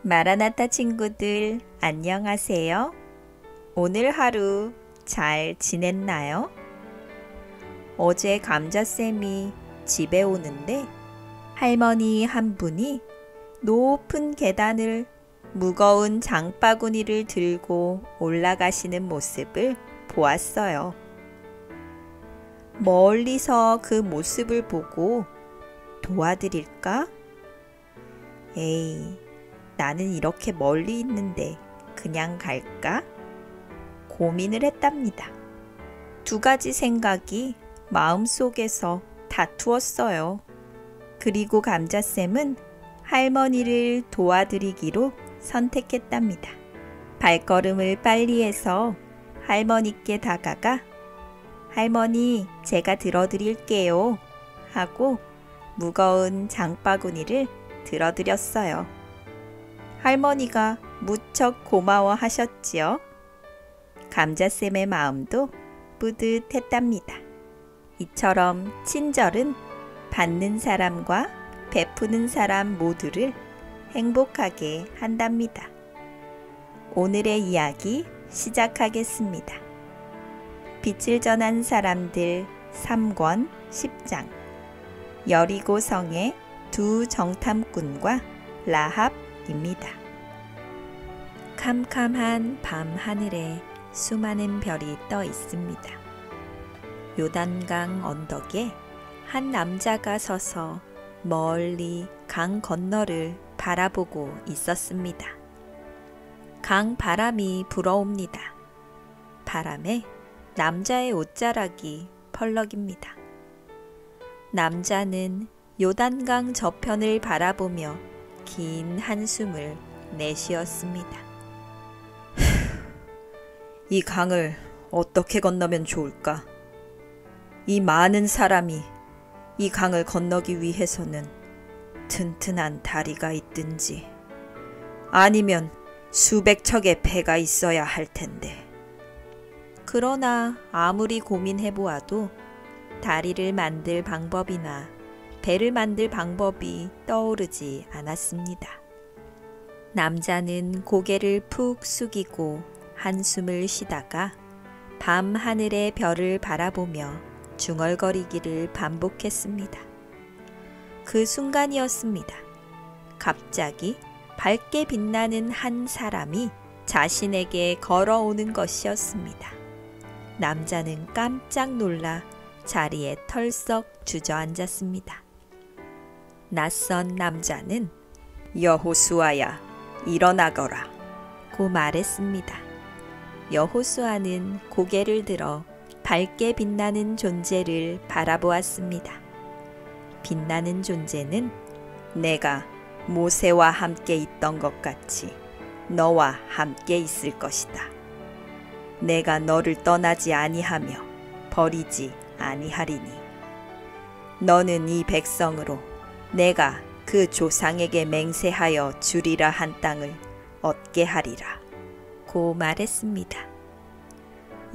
마라나타 친구들, 안녕하세요. 오늘 하루 잘 지냈나요? 어제 감자쌤이 집에 오는데 할머니 한 분이 높은 계단을 무거운 장바구니를 들고 올라가시는 모습을 보았어요. 멀리서 그 모습을 보고 도와드릴까? 에이, 나는 이렇게 멀리 있는데 그냥 갈까? 고민을 했답니다. 두 가지 생각이 마음속에서 다투었어요. 그리고 감자쌤은 할머니를 도와드리기로 선택했답니다. 발걸음을 빨리 해서 할머니께 다가가 할머니, 제가 들어드릴게요 하고 무거운 장바구니를 들어드렸어요. 할머니가 무척 고마워하셨지요. 감자쌤의 마음도 뿌듯했답니다. 이처럼 친절은 받는 사람과 베푸는 사람 모두를 행복하게 한답니다. 오늘의 이야기 시작하겠습니다. 빛을 전한 사람들 3권 10장 여리고 성의 두 정탐꾼과 라합입니다. 캄캄한 밤 하늘에 수많은 별이 떠 있습니다. 요단강 언덕에 한 남자가 서서 멀리 강 건너를 바라보고 있었습니다. 강 바람이 불어옵니다. 바람에 남자의 옷자락이 펄럭입니다. 남자는 요단강 저편을 바라보며 긴 한숨을 내쉬었습니다. 이 강을 어떻게 건너면 좋을까? 이 많은 사람이 이 강을 건너기 위해서는 튼튼한 다리가 있든지 아니면 수백 척의 배가 있어야 할 텐데. 그러나 아무리 고민해보아도 다리를 만들 방법이나 배를 만들 방법이 떠오르지 않았습니다. 남자는 고개를 푹 숙이고 한숨을 쉬다가 밤 하늘의 별을 바라보며 중얼거리기를 반복했습니다. 그 순간이었습니다. 갑자기 밝게 빛나는 한 사람이 자신에게 걸어오는 것이었습니다. 남자는 깜짝 놀라 자리에 털썩 주저앉았습니다. 낯선 남자는 여호수아야, 일어나거라 고 말했습니다. 여호수아는 고개를 들어 밝게 빛나는 존재를 바라보았습니다. 빛나는 존재는 내가 모세와 함께 있던 것 같이 너와 함께 있을 것이다. 내가 너를 떠나지 아니하며 버리지 아니하리니 너는 이 백성으로 내가 그 조상에게 맹세하여 주리라 한 땅을 얻게 하리라 고 말했습니다.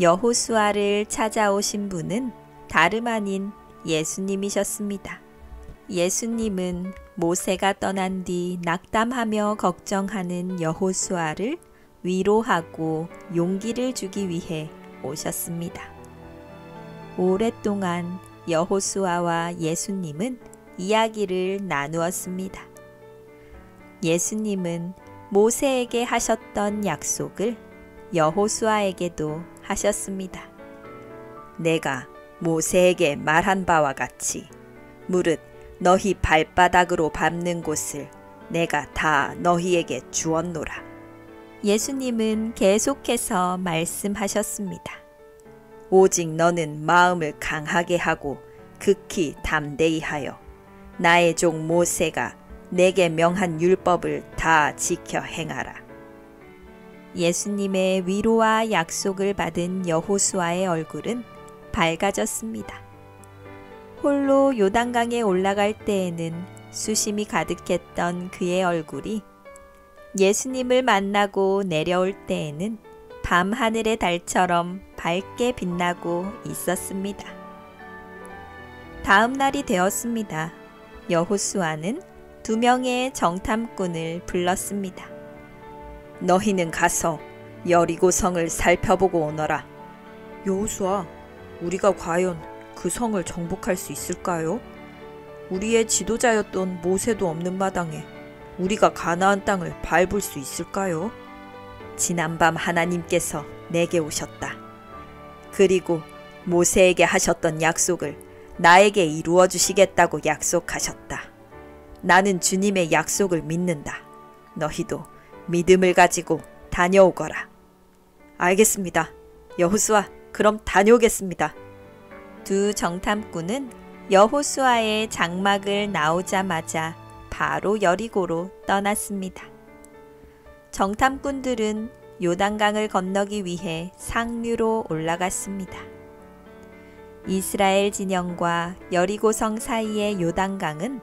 여호수아를 찾아오신 분은 다름 아닌 예수님이셨습니다. 예수님은 모세가 떠난 뒤 낙담하며 걱정하는 여호수아를 위로하고 용기를 주기 위해 오셨습니다. 오랫동안 여호수아와 예수님은 이야기를 나누었습니다. 예수님은 모세에게 하셨던 약속을 여호수아에게도 하셨습니다. 내가 모세에게 말한 바와 같이 무릇 너희 발바닥으로 밟는 곳을 내가 다 너희에게 주었노라. 예수님은 계속해서 말씀하셨습니다. 오직 너는 마음을 강하게 하고 극히 담대히 하여 나의 종 모세가 내게 명한 율법을 다 지켜 행하라. 예수님의 위로와 약속을 받은 여호수아의 얼굴은 밝아졌습니다. 홀로 요단강에 올라갈 때에는 수심이 가득했던 그의 얼굴이 예수님을 만나고 내려올 때에는 밤하늘의 달처럼 밝게 빛나고 있었습니다. 다음 날이 되었습니다. 여호수아는 2명의 정탐꾼을 불렀습니다. 너희는 가서 여리고성을 살펴보고 오너라. 여호수아, 우리가 과연 그 성을 정복할 수 있을까요? 우리의 지도자였던 모세도 없는 마당에 우리가 가나안 땅을 밟을 수 있을까요? 지난밤 하나님께서 내게 오셨다. 그리고 모세에게 하셨던 약속을 나에게 이루어 주시겠다고 약속하셨다. 나는 주님의 약속을 믿는다. 너희도 믿음을 가지고 다녀오거라. 알겠습니다. 여호수아, 그럼 다녀오겠습니다. 두 정탐꾼은 여호수아의 장막을 나오자마자 바로 여리고로 떠났습니다. 정탐꾼들은 요단강을 건너기 위해 상류로 올라갔습니다. 이스라엘 진영과 여리고성 사이의 요단강은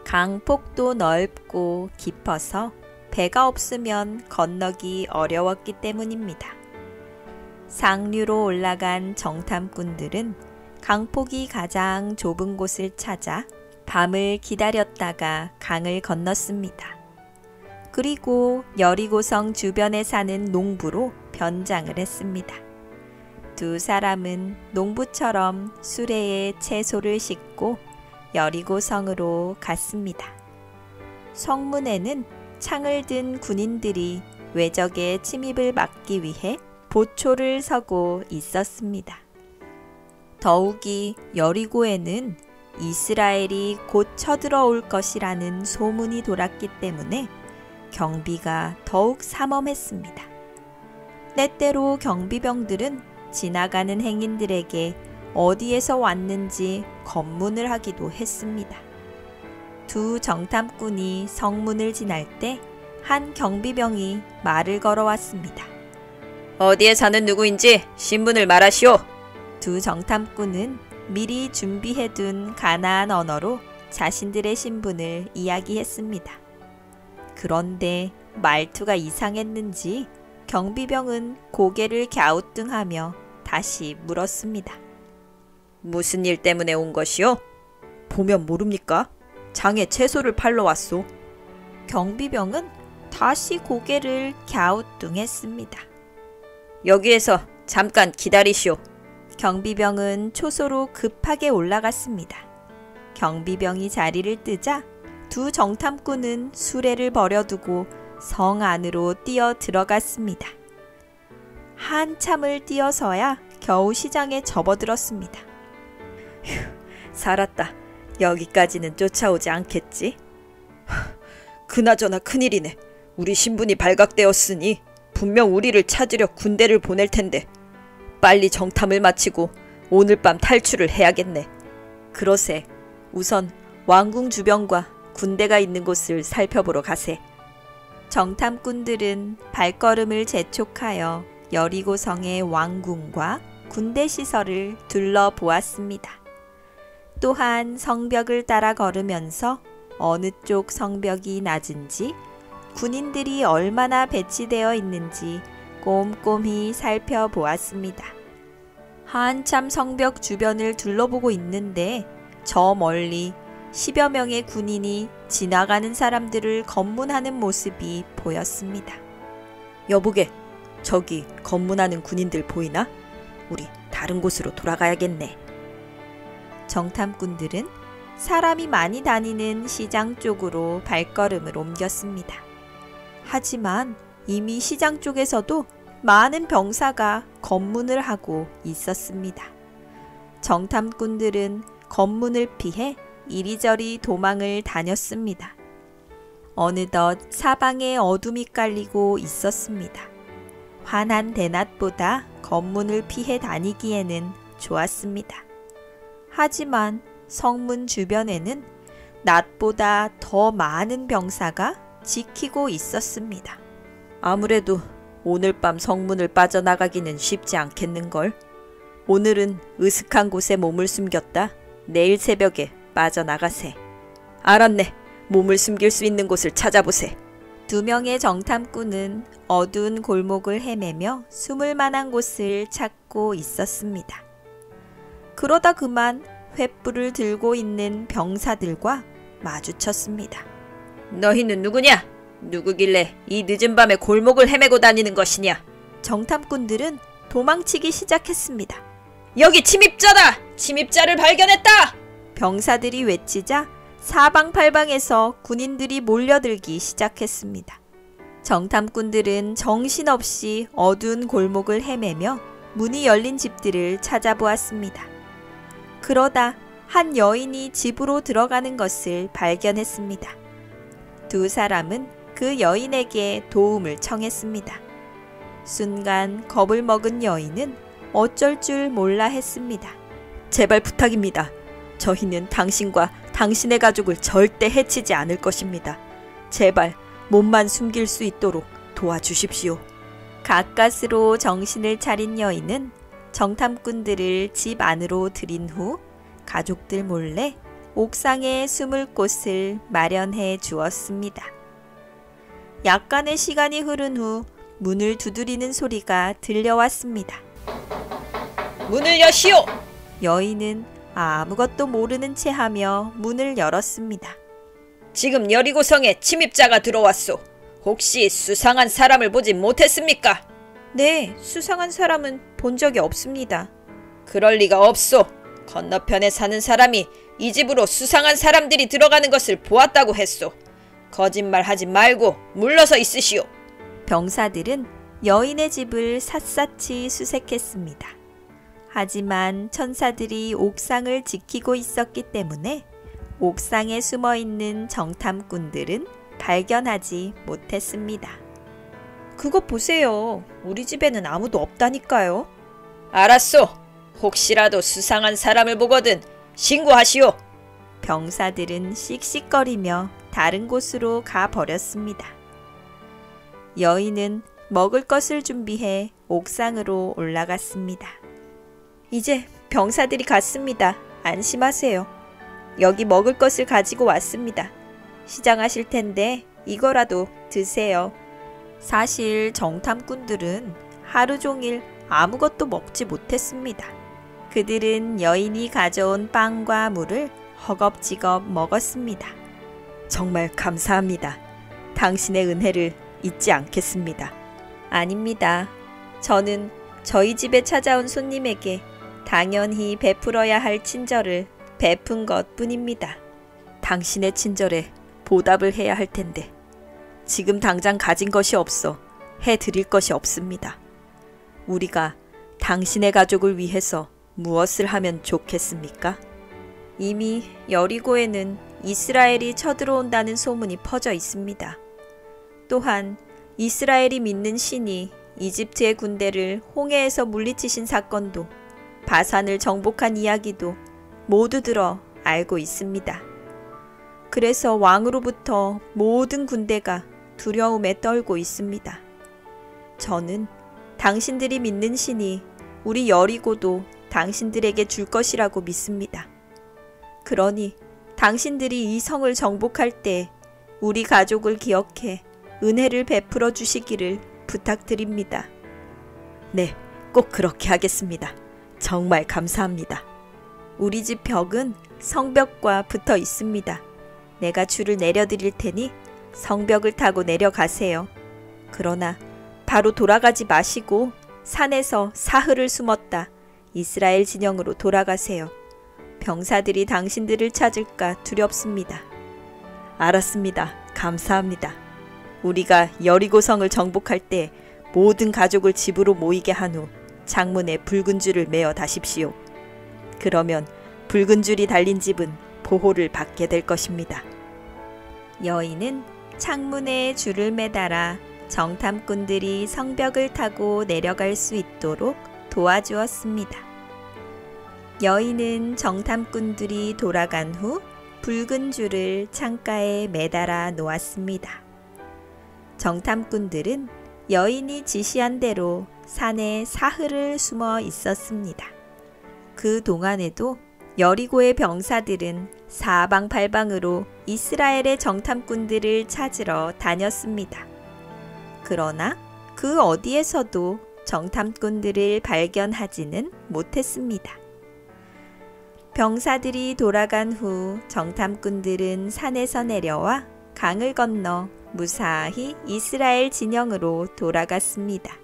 강폭도 넓고 깊어서 배가 없으면 건너기 어려웠기 때문입니다. 상류로 올라간 정탐꾼들은 강폭이 가장 좁은 곳을 찾아 밤을 기다렸다가 강을 건넜습니다. 그리고 여리고성 주변에 사는 농부로 변장을 했습니다. 두 사람은 농부처럼 수레에 채소를 싣고 여리고성으로 갔습니다. 성문에는 창을 든 군인들이 외적의 침입을 막기 위해 보초를 서고 있었습니다. 더욱이 여리고에는 이스라엘이 곧 쳐들어올 것이라는 소문이 돌았기 때문에 경비가 더욱 삼엄했습니다. 때때로 경비병들은 지나가는 행인들에게 어디에서 왔는지 검문을 하기도 했습니다. 두 정탐꾼이 성문을 지날 때 한 경비병이 말을 걸어왔습니다. 어디에 사는 누구인지 신분을 말하시오. 두 정탐꾼은 미리 준비해둔 가나안 언어로 자신들의 신분을 이야기했습니다. 그런데 말투가 이상했는지 경비병은 고개를 갸우뚱하며 다시 물었습니다. 무슨 일 때문에 온 것이오? 보면 모릅니까? 장에 채소를 팔러 왔소. 경비병은 다시 고개를 갸우뚱했습니다. 여기에서 잠깐 기다리시오. 경비병은 초소로 급하게 올라갔습니다. 경비병이 자리를 뜨자 두 정탐꾼은 수레를 버려두고 성 안으로 뛰어 들어갔습니다. 한참을 뛰어서야 겨우 시장에 접어들었습니다. 휴, 살았다. 여기까지는 쫓아오지 않겠지? 그나저나 큰일이네. 우리 신분이 발각되었으니 분명 우리를 찾으려 군대를 보낼 텐데 빨리 정탐을 마치고 오늘 밤 탈출을 해야겠네. 그러세. 우선 왕궁 주변과 군대가 있는 곳을 살펴보러 가세. 정탐꾼들은 발걸음을 재촉하여 여리고성의 왕궁과 군대 시설을 둘러보았습니다. 또한 성벽을 따라 걸으면서 어느 쪽 성벽이 낮은지 군인들이 얼마나 배치되어 있는지 꼼꼼히 살펴보았습니다. 한참 성벽 주변을 둘러보고 있는데 저 멀리 10여 명의 군인이 지나가는 사람들을 검문하는 모습이 보였습니다. 여보게, 저기 검문하는 군인들 보이나? 우리 다른 곳으로 돌아가야겠네. 정탐꾼들은 사람이 많이 다니는 시장 쪽으로 발걸음을 옮겼습니다. 하지만 이미 시장 쪽에서도 많은 병사가 검문을 하고 있었습니다. 정탐꾼들은 검문을 피해 이리저리 도망을 다녔습니다. 어느덧 사방에 어둠이 깔리고 있었습니다. 환한 대낮보다 검문을 피해 다니기에는 좋았습니다. 하지만 성문 주변에는 낮보다 더 많은 병사가 지키고 있었습니다. 아무래도 오늘 밤 성문을 빠져나가기는 쉽지 않겠는걸. 오늘은 으슥한 곳에 몸을 숨겼다 내일 새벽에 빠져나가세. 알았네. 몸을 숨길 수 있는 곳을 찾아보세. 두 명의 정탐꾼은 어두운 골목을 헤매며 숨을 만한 곳을 찾고 있었습니다. 그러다 그만 횃불을 들고 있는 병사들과 마주쳤습니다. 너희는 누구냐? 누구길래 이 늦은 밤에 골목을 헤매고 다니는 것이냐? 정탐꾼들은 도망치기 시작했습니다. 여기 침입자다! 침입자를 발견했다! 병사들이 외치자 사방팔방에서 군인들이 몰려들기 시작했습니다. 정탐꾼들은 정신없이 어두운 골목을 헤매며 문이 열린 집들을 찾아보았습니다. 그러다 한 여인이 집으로 들어가는 것을 발견했습니다. 두 사람은 그 여인에게 도움을 청했습니다. 순간 겁을 먹은 여인은 어쩔 줄 몰라 했습니다. 제발 부탁입니다. 저희는 당신과 당신의 가족을 절대 해치지 않을 것입니다. 제발 몸만 숨길 수 있도록 도와주십시오. 가까스로 정신을 차린 여인은 정탐꾼들을 집 안으로 들인 후 가족들 몰래 옥상에 숨을 곳을 마련해 주었습니다. 약간의 시간이 흐른 후 문을 두드리는 소리가 들려왔습니다. 문을 여시오! 여인은 아무것도 모르는 채 하며 문을 열었습니다. 지금 여리고성에 침입자가 들어왔소. 혹시 수상한 사람을 보지 못했습니까? 네, 수상한 사람은 본 적이 없습니다. 그럴 리가 없소. 건너편에 사는 사람이 이 집으로 수상한 사람들이 들어가는 것을 보았다고 했소. 거짓말하지 말고 물러서 있으시오. 병사들은 여인의 집을 샅샅이 수색했습니다. 하지만 천사들이 옥상을 지키고 있었기 때문에 옥상에 숨어있는 정탐꾼들은 발견하지 못했습니다. 그것 보세요. 우리 집에는 아무도 없다니까요. 알았소. 혹시라도 수상한 사람을 보거든 신고하시오. 병사들은 씩씩거리며 다른 곳으로 가버렸습니다. 여인은 먹을 것을 준비해 옥상으로 올라갔습니다. 이제 병사들이 갔습니다. 안심하세요. 여기 먹을 것을 가지고 왔습니다. 시장하실 텐데 이거라도 드세요. 사실 정탐꾼들은 하루 종일 아무것도 먹지 못했습니다. 그들은 여인이 가져온 빵과 물을 허겁지겁 먹었습니다. 정말 감사합니다. 당신의 은혜를 잊지 않겠습니다. 아닙니다. 저는 저희 집에 찾아온 손님에게 당연히 베풀어야 할 친절을 베푼 것 뿐입니다. 당신의 친절에 보답을 해야 할 텐데 지금 당장 가진 것이 없어 해드릴 것이 없습니다. 우리가 당신의 가족을 위해서 무엇을 하면 좋겠습니까? 이미 여리고에는 이스라엘이 쳐들어온다는 소문이 퍼져 있습니다. 또한 이스라엘이 믿는 신이 이집트의 군대를 홍해에서 물리치신 사건도 바산을 정복한 이야기도 모두 들어 알고 있습니다. 그래서 왕으로부터 모든 군대가 두려움에 떨고 있습니다. 저는 당신들이 믿는 신이 우리 여리고도 당신들에게 줄 것이라고 믿습니다. 그러니 당신들이 이 성을 정복할 때 우리 가족을 기억해 은혜를 베풀어 주시기를 부탁드립니다. 네, 꼭 그렇게 하겠습니다. 정말 감사합니다. 우리 집 벽은 성벽과 붙어 있습니다. 내가 줄을 내려드릴 테니 성벽을 타고 내려가세요. 그러나 바로 돌아가지 마시고 산에서 사흘을 숨었다 이스라엘 진영으로 돌아가세요. 병사들이 당신들을 찾을까 두렵습니다. 알았습니다. 감사합니다. 우리가 여리고성을 정복할 때 모든 가족을 집으로 모이게 한 후 창문에 붉은 줄을 매어 다십시오. 그러면 붉은 줄이 달린 집은 보호를 받게 될 것입니다. 여인은 창문에 줄을 매달아 정탐꾼들이 성벽을 타고 내려갈 수 있도록 도와주었습니다. 여인은 정탐꾼들이 돌아간 후 붉은 줄을 창가에 매달아 놓았습니다. 정탐꾼들은 여인이 지시한 대로 산에 사흘을 숨어 있었습니다. 그 동안에도 여리고의 병사들은 사방팔방으로 이스라엘의 정탐꾼들을 찾으러 다녔습니다. 그러나 그 어디에서도 정탐꾼들을 발견하지는 못했습니다. 병사들이 돌아간 후 정탐꾼들은 산에서 내려와 강을 건너 무사히 이스라엘 진영으로 돌아갔습니다.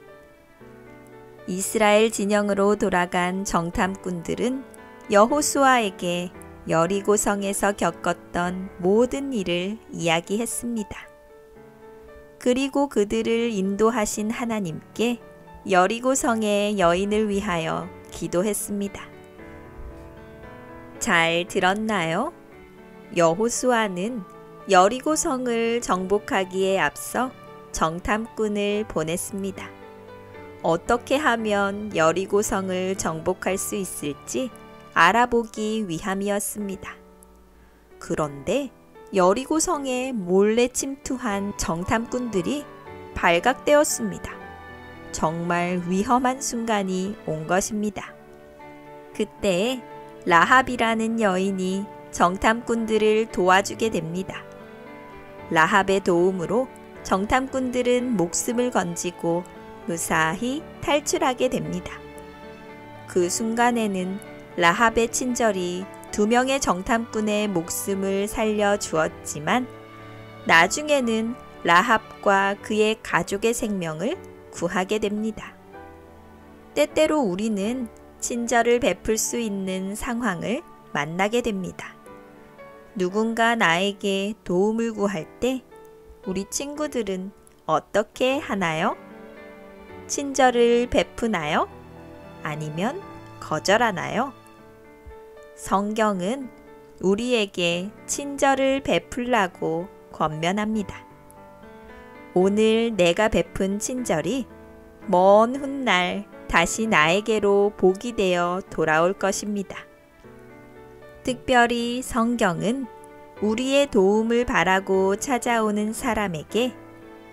이스라엘 진영으로 돌아간 정탐꾼들은 여호수아에게 여리고성에서 겪었던 모든 일을 이야기했습니다. 그리고 그들을 인도하신 하나님께 여리고성의 여인을 위하여 기도했습니다. 잘 들었나요? 여호수아는 여리고성을 정복하기에 앞서 정탐꾼을 보냈습니다. 어떻게 하면 여리고성을 정복할 수 있을지 알아보기 위함이었습니다. 그런데 여리고성에 몰래 침투한 정탐꾼들이 발각되었습니다. 정말 위험한 순간이 온 것입니다. 그때 라합이라는 여인이 정탐꾼들을 도와주게 됩니다. 라합의 도움으로 정탐꾼들은 목숨을 건지고 무사히 탈출하게 됩니다. 그 순간에는 라합의 친절이 2명의 정탐꾼의 목숨을 살려주었지만 나중에는 라합과 그의 가족의 생명을 구하게 됩니다. 때때로 우리는 친절을 베풀 수 있는 상황을 만나게 됩니다. 누군가 나에게 도움을 구할 때 우리 친구들은 어떻게 하나요? 친절을 베푸나요? 아니면 거절하나요? 성경은 우리에게 친절을 베풀라고 권면합니다. 오늘 내가 베푼 친절이 먼 훗날 다시 나에게로 복이 되어 돌아올 것입니다. 특별히 성경은 우리의 도움을 바라고 찾아오는 사람에게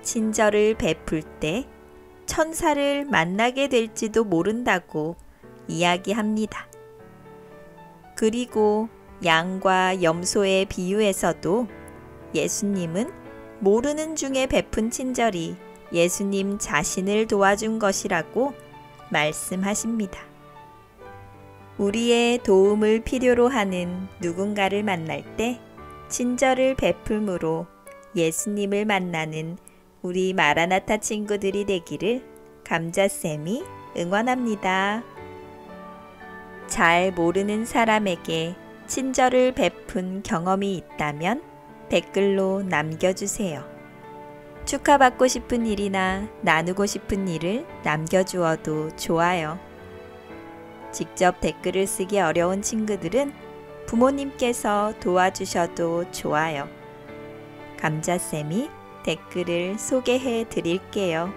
친절을 베풀 때 천사를 만나게 될지도 모른다고 이야기합니다. 그리고 양과 염소의 비유에서도 예수님은 모르는 중에 베푼 친절이 예수님 자신을 도와준 것이라고 말씀하십니다. 우리의 도움을 필요로 하는 누군가를 만날 때 친절을 베풀므로 예수님을 만나는 우리 마라나타 친구들이 되기를 감자쌤이 응원합니다. 잘 모르는 사람에게 친절을 베푼 경험이 있다면 댓글로 남겨주세요. 축하받고 싶은 일이나 나누고 싶은 일을 남겨주어도 좋아요. 직접 댓글을 쓰기 어려운 친구들은 부모님께서 도와주셔도 좋아요. 감자쌤이 댓글을 소개해 드릴게요.